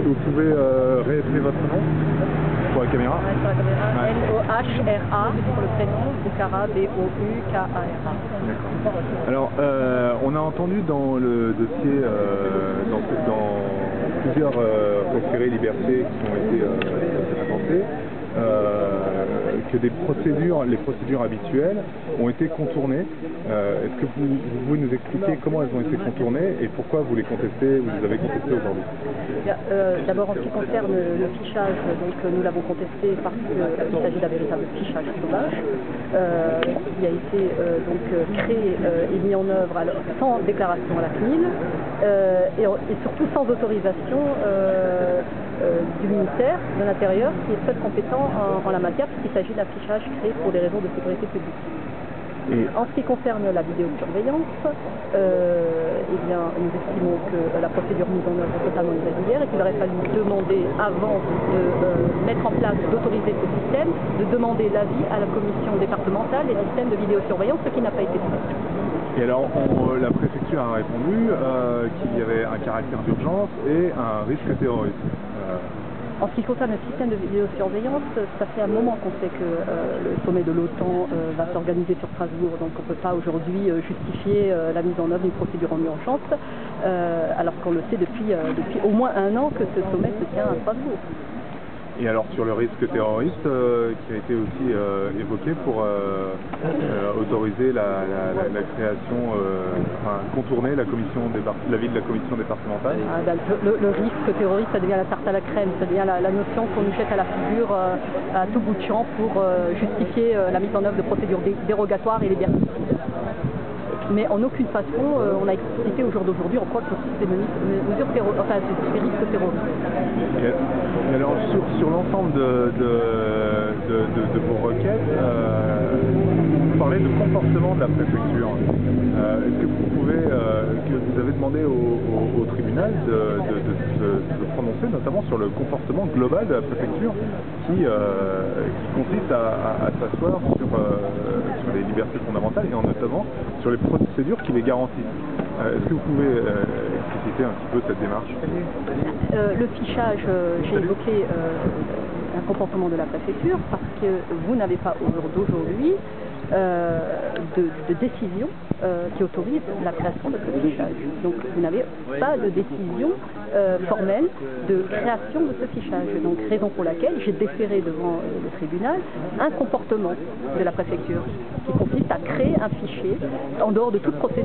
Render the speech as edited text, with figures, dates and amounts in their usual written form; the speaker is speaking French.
que vous pouvez réépeler votre nom pour la caméra? Ouais, sur la caméra. Ouais. N-O-H-R-A pour le prénom, Boukhara, B-O-U-K-A-R-A. D'accord. Alors, on a entendu dans le dossier, dans plusieurs référés libertés qui ont été avancés, que les procédures habituelles ont été contournées. Est-ce que vous pouvez nous expliquer comment elles ont été contournées et pourquoi vous les contestez, vous les avez contestées aujourd'hui? D'abord, en ce qui concerne le fichage, donc nous l'avons contesté parce qu'il s'agit d'un véritable fichage sauvage qui a été créé et mis en œuvre sans déclaration à la CNIL et surtout sans autorisation du ministère de l'Intérieur, qui est seul compétent en la matière, puisqu'il s'agit d'un fichage créé pour des raisons de sécurité publique. Et en ce qui concerne la vidéosurveillance, eh bien, nous estimons que la procédure mise en œuvre est totalement irrégulière et qu'il aurait fallu demander, avant de mettre en place, d'autoriser ce système, de demander l'avis à la commission départementale des systèmes de vidéosurveillance, ce qui n'a pas été fait. Et alors, la préfecture a répondu qu'il y avait un caractère d'urgence et un risque terroriste. En ce qui concerne le système de vidéosurveillance, ça fait un moment qu'on sait que le sommet de l'OTAN va s'organiser sur Strasbourg, donc on ne peut pas aujourd'hui justifier la mise en œuvre d'une procédure en urgence, alors qu'on le sait depuis au moins un an que ce sommet se tient à Strasbourg. Et alors sur le risque terroriste qui a été aussi évoqué pour autoriser la création, contourner l'avis de la commission départementale. Le risque terroriste, ça devient la tarte à la crème, ça devient la notion qu'on nous jette à la figure à tout bout de champ pour justifier la mise en œuvre de procédures dérogatoires et liberticides. Mais en aucune façon, on a expliqué au jour d'aujourd'hui en quoi consistent ces risques terroristes. Et alors sur l'ensemble de vos requêtes, vous parlez de comportement de la préfecture. Est-ce que vous avez demandé au tribunal de se prononcer notamment sur le comportement global de la préfecture qui consiste à s'asseoir sur les libertés fondamentales et notamment sur les procédures qui les garantissent? Est-ce que vous pouvez expliciter un petit peu cette démarche? Le fichage, j'ai évoqué un comportement de la préfecture parce que vous n'avez pas au jour d'aujourd'hui de décision qui autorise la création de ce fichage. Donc vous n'avez pas de décision formelle de création de ce fichage. Donc raison pour laquelle j'ai déféré devant le tribunal un comportement de la préfecture qui consiste à créer un fichier en dehors de toute procédure.